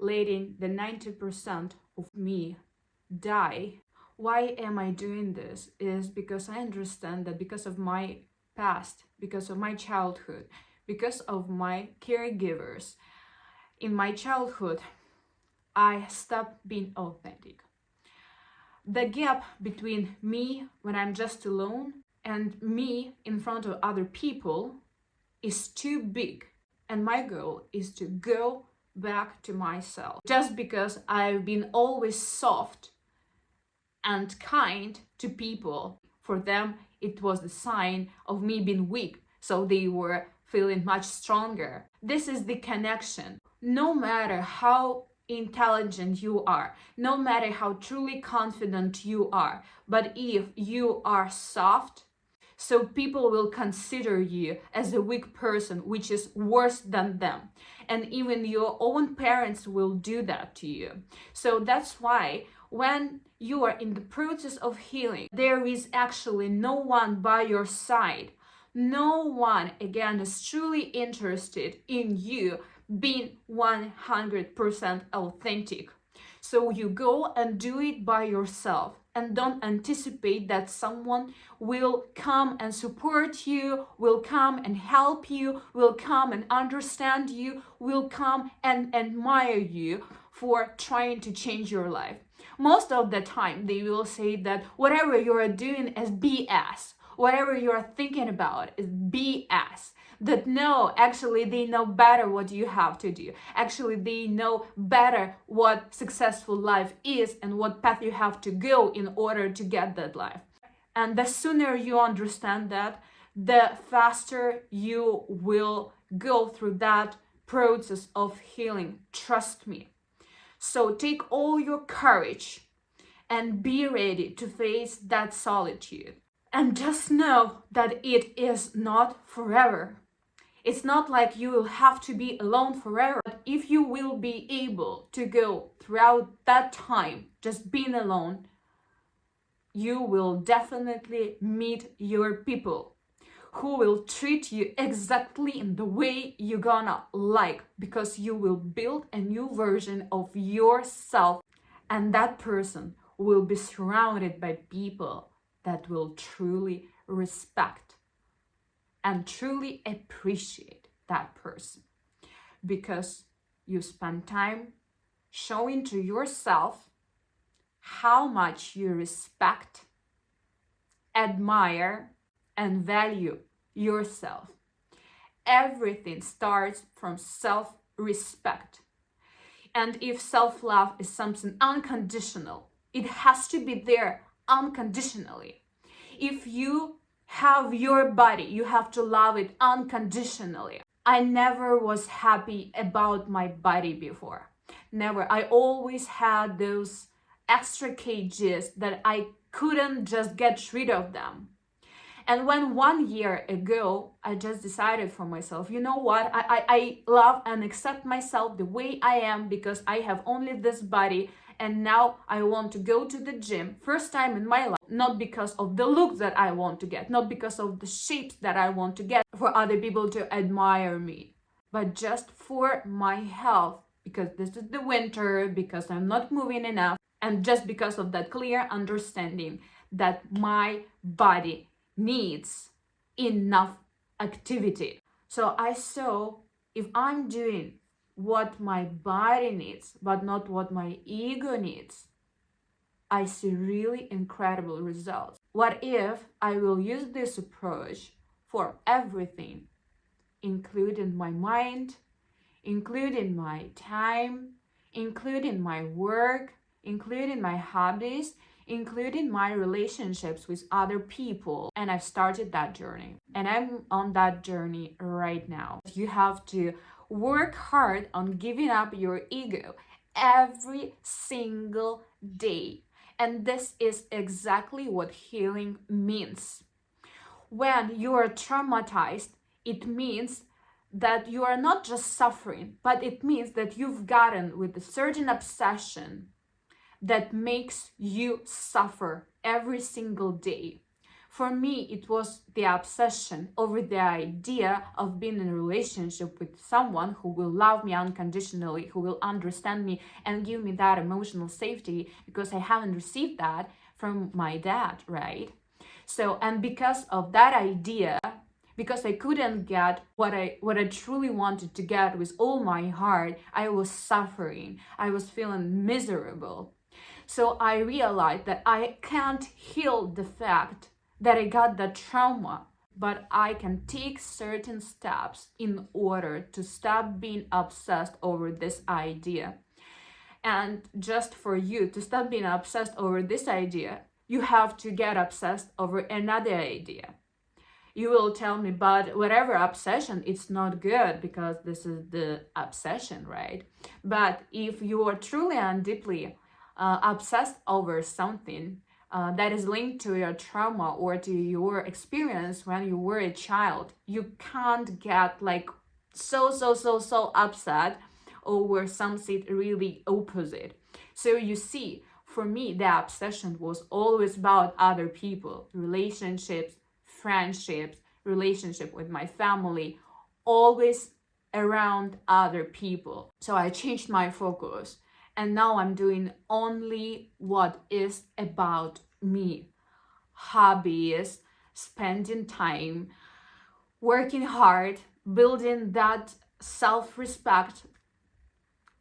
letting the 90% of me die. Why am I doing this? Is because I understand that because of my past, because of my childhood, because of my caregivers, in my childhood, I stopped being authentic. The gap between me when I'm just alone and me in front of other people is too big. And my goal is to go back to myself. Just because I've been always soft and kind to people, for them it was the sign of me being weak, so they were feeling much stronger. This is the connection. No matter how intelligent you are, no matter how truly confident you are, but if you are soft, so people will consider you as a weak person, which is worse than them. And even your own parents will do that to you. So that's why when you are in the process of healing, there is actually no one by your side. No one, again, is truly interested in you being 100% authentic. So you go and do it by yourself, and don't anticipate that someone will come and support you, will come and help you, will come and understand you, will come and admire you for trying to change your life. Most of the time, they will say that whatever you are doing is BS. Whatever you are thinking about is BS. That no, actually they know better what you have to do. Actually, they know better what successful life is and what path you have to go in order to get that life. And the sooner you understand that, the faster you will go through that process of healing. Trust me. So take all your courage and be ready to face that solitude. And just know that it is not forever. It's not like you will have to be alone forever. But if you will be able to go throughout that time just being alone, you will definitely meet your people who will treat you exactly in the way you're gonna like, because you will build a new version of yourself, and that person will be surrounded by people that will truly respect and truly appreciate that person, because you spend time showing to yourself how much you respect, admire, and value yourself. Everything starts from self-respect. And if self-love is something unconditional, it has to be there unconditionally. If you have your body, you have to love it unconditionally. I never was happy about my body before. Never. I always had those extra kgs that I couldn't just get rid of them. And when 1 year ago, I just decided for myself, you know what, I love and accept myself the way I am, because I have only this body, and now I want to go to the gym, first time in my life, not because of the look that I want to get, not because of the shapes that I want to get for other people to admire me, but just for my health, because this is the winter, because I'm not moving enough, and just because of that clear understanding that my body needs enough activity. So I saw, if I'm doing what my body needs, but not what my ego needs, I see really incredible results. What if I will use this approach for everything, including my mind, including my time, including my work, including my hobbies, including my relationships with other people. And I've started that journey, and I'm on that journey right now. You have to work hard on giving up your ego every single day. And this is exactly what healing means. When you are traumatized, it means that you are not just suffering, but it means that you've gotten with a certain obsession that makes you suffer every single day. For me, it was the obsession over the idea of being in a relationship with someone who will love me unconditionally, who will understand me and give me that emotional safety, because I haven't received that from my dad, right? So, and because of that idea, because I couldn't get what I truly wanted to get with all my heart, I was suffering. I was feeling miserable. So I realized that I can't heal the fact that I got that trauma, but I can take certain steps in order to stop being obsessed over this idea. And just for you to stop being obsessed over this idea, you have to get obsessed over another idea. You will tell me, but whatever obsession, it's not good because this is the obsession, right? But if you are truly and deeply obsessed over something that is linked to your trauma or to your experience when you were a child, you can't get like so upset over something really opposite. So you see, for me, the obsession was always about other people, relationships, friendships, relationship with my family, always around other people. So I changed my focus, and now I'm doing only what is about me. Hobbies, spending time, working hard, building that self-respect.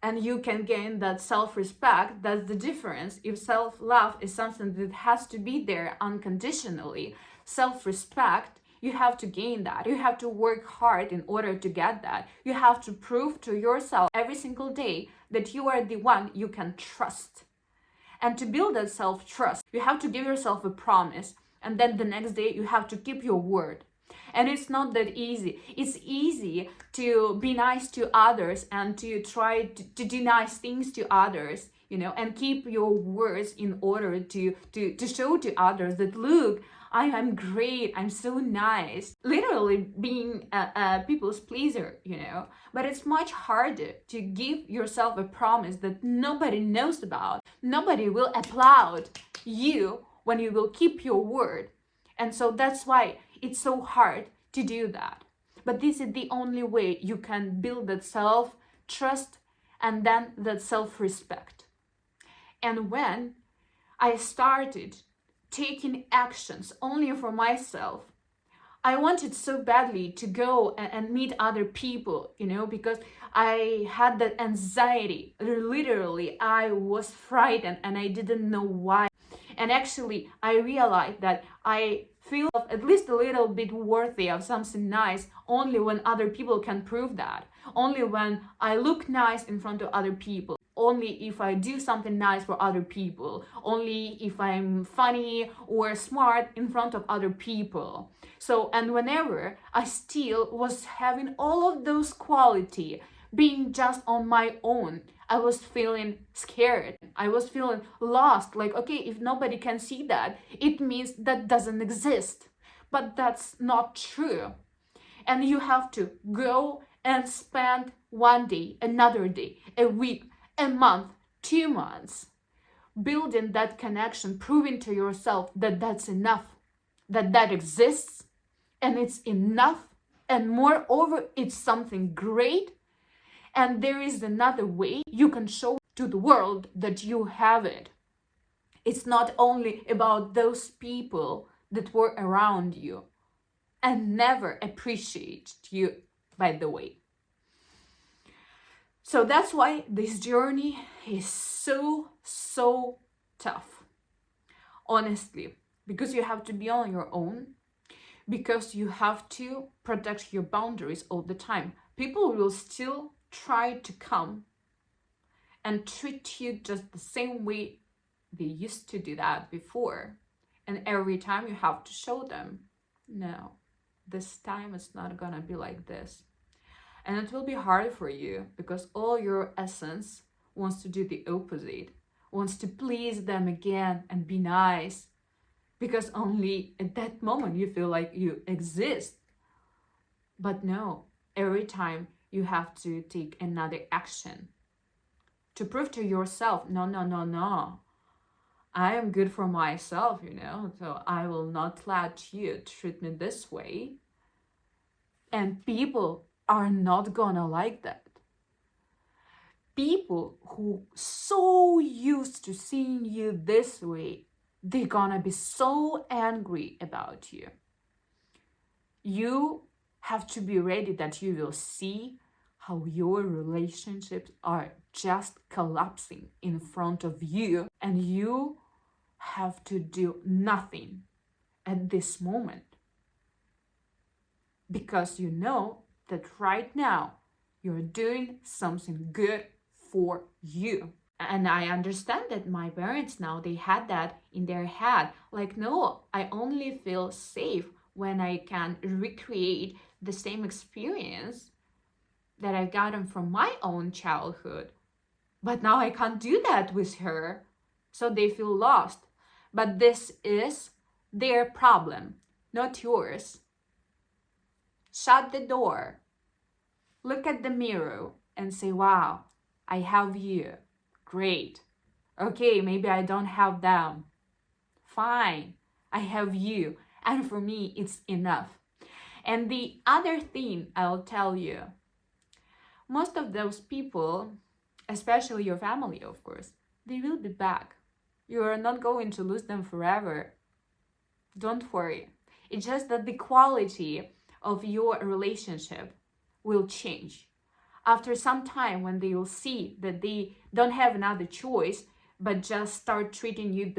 And you can gain that self-respect. That's the difference. If self-love is something that has to be there unconditionally, self-respect, you have to gain that. You have to work hard in order to get that. You have to prove to yourself every single day that you are the one you can trust. And to build that self-trust, you have to give yourself a promise. And then the next day, you have to keep your word. And it's not that easy. It's easy to be nice to others and to try to do nice things to others, and keep your words in order to show to others that, look, I'm great, I'm so nice. Literally being a people's pleaser, But it's much harder to give yourself a promise that nobody knows about. Nobody will applaud you when you will keep your word. And so that's why it's so hard to do that. But this is the only way you can build that self-trust and then that self-respect. And when I started taking actions only for myself, I wanted so badly to go and meet other people, because I had that anxiety. Literally, I was frightened and I didn't know why. And actually, I realized that I feel at least a little bit worthy of something nice only when other people can prove that. Only when I look nice in front of other people. Only if I do something nice for other people. Only if I'm funny or smart in front of other people. So, and whenever I still was having all of those qualities, being just on my own, I was feeling scared. I was feeling lost. Like, okay, if nobody can see that, it means that doesn't exist. But that's not true. And you have to go and spend one day, another day, a week, a month, 2 months, building that connection, proving to yourself that that's enough, that exists, and it's enough, and moreover, it's something great. And there is another way you can show to the world that you have it. It's not only about those people that were around you and never appreciated you, by the way. So that's why this journey is so tough, honestly, because you have to be on your own, because you have to protect your boundaries all the time. People will still try to come and treat you just the same way they used to do that before. And every time you have to show them, no, this time it's not gonna be like this. And it will be hard for you because all your essence wants to do the opposite, wants to please them again and be nice, because only at that moment you feel like you exist. But no, every time you have to take another action to prove to yourself, no, I am good for myself, so I will not let you treat me this way. And people are not gonna like that. People who so used to seeing you this way, they're gonna be so angry about you. You have to be ready that you will see how your relationships are just collapsing in front of you, and you have to do nothing at this moment because you know that right now you're doing something good for you. And I understand that my parents now, they had that in their head, like, no, I only feel safe when I can recreate the same experience that I've gotten from my own childhood. But now I can't do that with her. So they feel lost. But this is their problem, not yours. Shut the door. Look at the mirror and say, wow, I have you. Great. Okay, maybe I don't have them. Fine, I have you. And for me, it's enough. And the other thing I'll tell you, most of those people, especially your family, of course, they will be back. You are not going to lose them forever. Don't worry. It's just that the quality of your relationship will change. After some time, when they will see that they don't have another choice, but just start treating you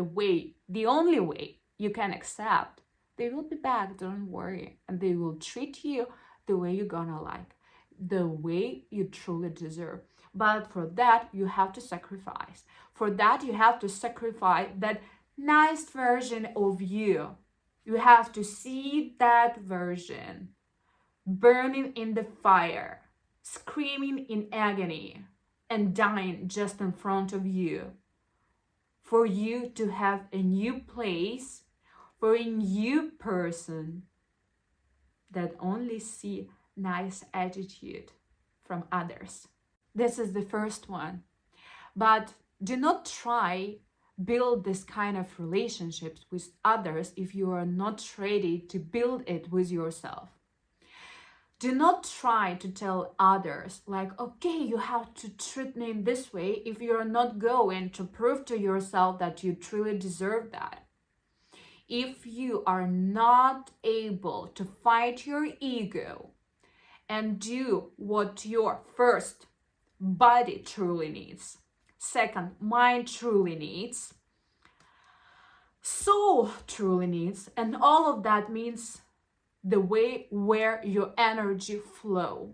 the only way you can accept, they will be back, don't worry. And they will treat you the way you're gonna like, the way you truly deserve. But for that, you have to sacrifice. For that, you have to sacrifice that nice version of you. You have to see that version burning in the fire, screaming in agony, and dying just in front of you. For you to have a new place, for a new person that only see nice attitude from others. This is the first one. But do not try build this kind of relationships with others if you are not ready to build it with yourself. Do not try to tell others like, okay, you have to treat me in this way if you're not going to prove to yourself that you truly deserve that. If you are not able to fight your ego and do what your first body truly needs, second, mind truly needs, soul truly needs, and all of that means the way where your energy flow.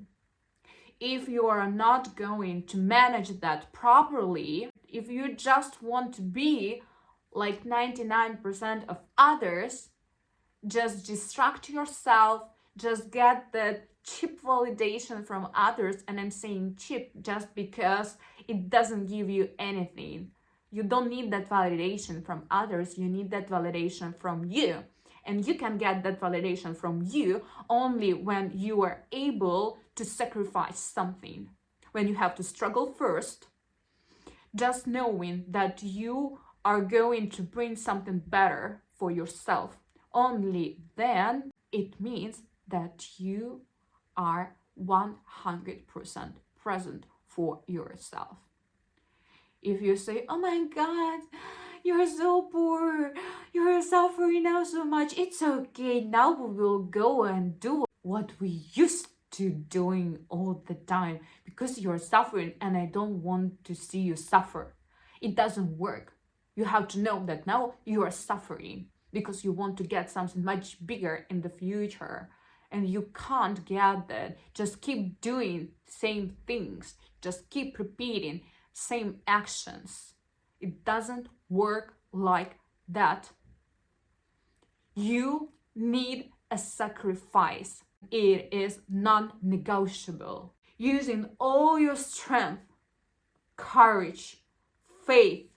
If you are not going to manage that properly, if you just want to be like 99% of others, just distract yourself, just get the cheap validation from others. And I'm saying cheap just because it doesn't give you anything. You don't need that validation from others, you need that validation from you. And you can get that validation from you only when you are able to sacrifice something. When you have to struggle first, just knowing that you are going to bring something better for yourself. Only then it means that you are 100% present for yourself. If you say, oh my God, you're so poor, you're suffering now so much, it's okay, now we will go and do what we used to doing all the time because you're suffering and I don't want to see you suffer. It doesn't work. You have to know that now you are suffering because you want to get something much bigger in the future. And you can't get that. Just keep doing same things. Just keep repeating same actions. It doesn't work like that. You need a sacrifice. It is non-negotiable. Using all your strength, courage, faith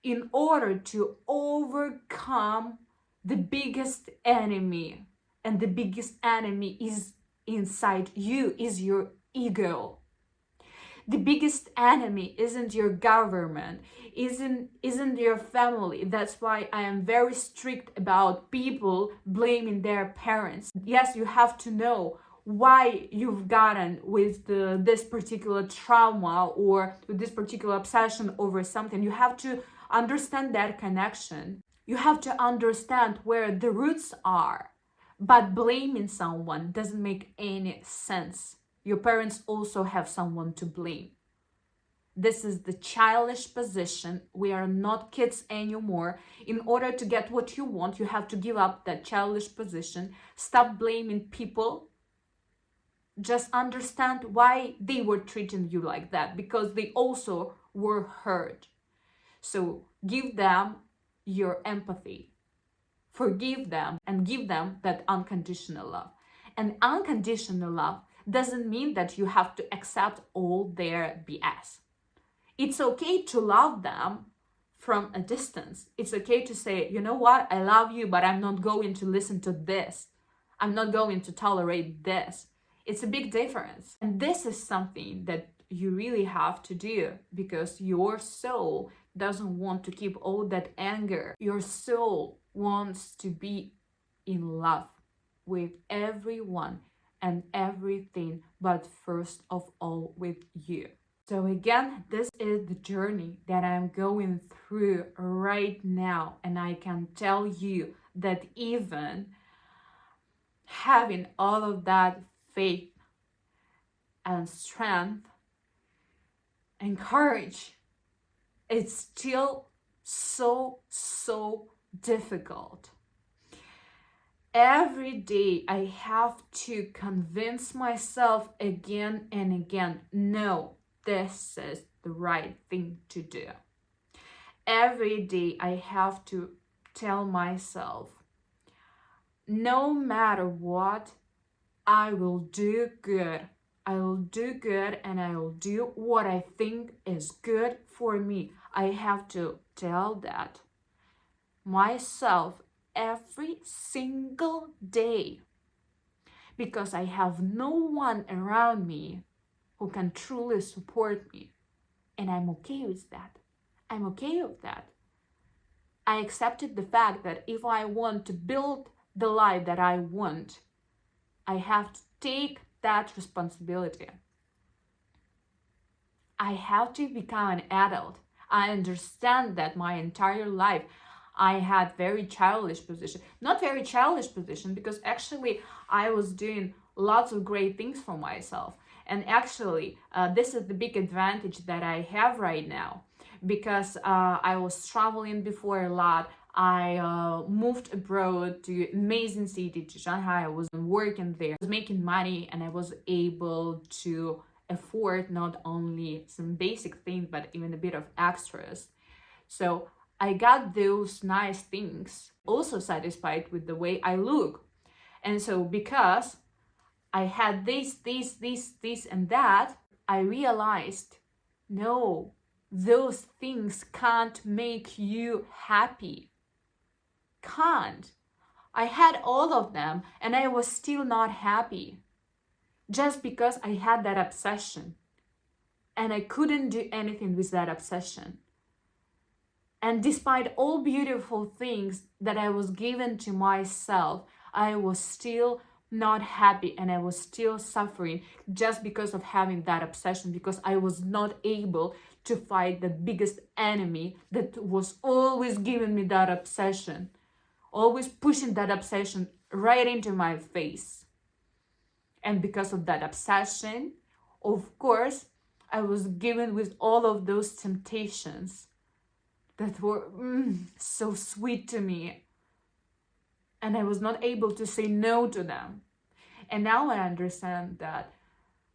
in order to overcome the biggest enemy. And the biggest enemy is inside you, is your ego. The biggest enemy isn't your government, isn't your family. That's why I am very strict about people blaming their parents. Yes, you have to know why you've gotten with this particular trauma or with this particular obsession over something. You have to understand that connection. You have to understand where the roots are. But blaming someone doesn't make any sense. Your parents also have someone to blame. This is the childish position. We are not kids anymore. In order to get what you want, you have to give up that childish position. Stop blaming people. Just understand why they were treating you like that, because they also were hurt. So give them your empathy. Forgive them and give them that unconditional love. And unconditional love doesn't mean that you have to accept all their BS. It's okay to love them from a distance. It's okay to say, you know what, I love you, but I'm not going to listen to this. I'm not going to tolerate this. It's a big difference. And this is something that you really have to do, because your soul doesn't want to keep all that anger. Your soul wants to be in love with everyone and everything, but first of all with you. So again, this is the journey that I'm going through right now, and I can tell you that even having all of that faith and strength and courage, it's still so difficult. Every day I have to convince myself again and again, no, this is the right thing to do. Every day I have to tell myself, no matter what, I will do good. I will do good, and I will do what I think is good for me. I have to tell that myself every single day, because I have no one around me who can truly support me. And I'm okay with that. I'm okay with that. I accepted the fact that if I want to build the life that I want, I have to take that responsibility. I have to become an adult. I understand that my entire life I had very childish position. Not very childish position, because actually I was doing lots of great things for myself. And actually, this is the big advantage that I have right now, because I was traveling before a lot. I moved abroad to amazing city, to Shanghai. I was working there, I was making money, and I was able to afford not only some basic things, but even a bit of extras. So I got those nice things, also satisfied with the way I look. And so because I had this, and that, I realized, no, those things can't make you happy. Can't. I had all of them, and I was still not happy. Just because I had that obsession. And I couldn't do anything with that obsession. And despite all beautiful things that I was given to myself, I was still not happy, and I was still suffering just because of having that obsession, because I was not able to fight the biggest enemy that was always giving me that obsession, always pushing that obsession right into my face. And because of that obsession, of course, I was given with all of those temptations that were so sweet to me. And I was not able to say no to them. And now I understand that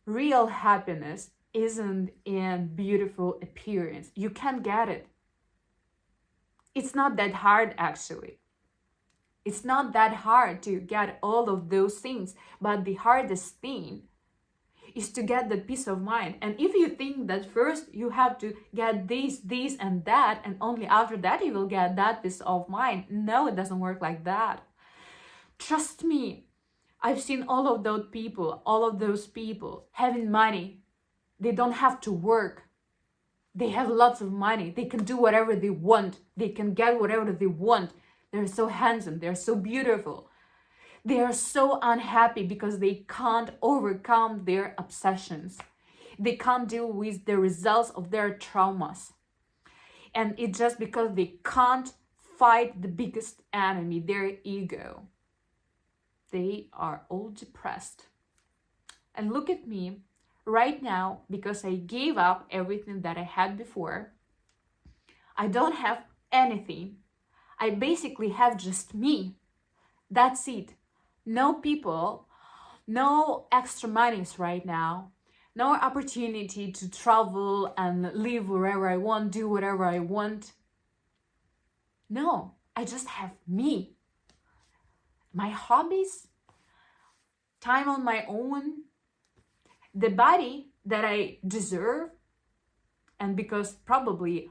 real happiness isn't in beautiful appearance. You can't get it. It's not that hard, actually. It's not that hard to get all of those things. But the hardest thing is to get the peace of mind. And if you think that first you have to get this, and that, and only after that you will get that peace of mind, no, it doesn't work like that. Trust me, I've seen all of those people having money, They don't have to work. They have lots of money. They can do whatever they want. They can get whatever they want. They're so handsome. They're so beautiful. They are so unhappy because they can't overcome their obsessions. They can't deal with the results of their traumas. And it's just because they can't fight the biggest enemy, their ego. They are all depressed. And look at me right now, because I gave up everything that I had before. I don't have anything. I basically have just me. That's it. No people, no extra monies right now, no opportunity to travel and live wherever I want, do whatever I want. No, I just have me. My hobbies, time on my own, the body that I deserve, and because probably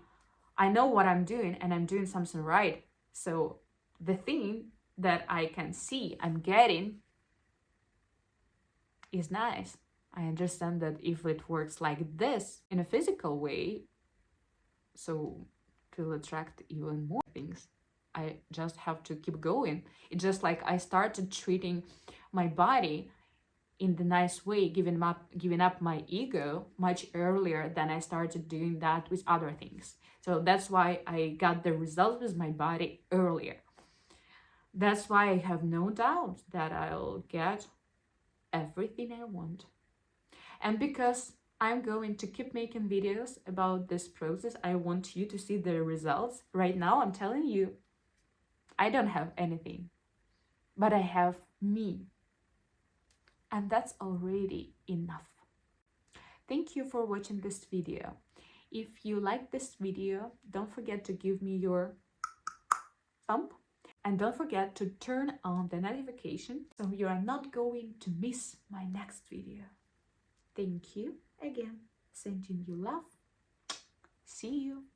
I know what I'm doing and I'm doing something right. So the thing that I can see I'm getting is nice. I understand that if it works like this in a physical way, so to attract even more things, I just have to keep going. It's just like I started treating my body in the nice way, giving up my ego much earlier than I started doing that with other things. So that's why I got the result with my body earlier. That's why I have no doubt that I'll get everything I want. And because I'm going to keep making videos about this process, I want you to see the results. Right now, I'm telling you, I don't have anything, but I have me. And that's already enough. Thank you for watching this video. If you like this video, don't forget to give me your thumb. And don't forget to turn on the notification so you are not going to miss my next video. Thank you again. Sending you love. See you.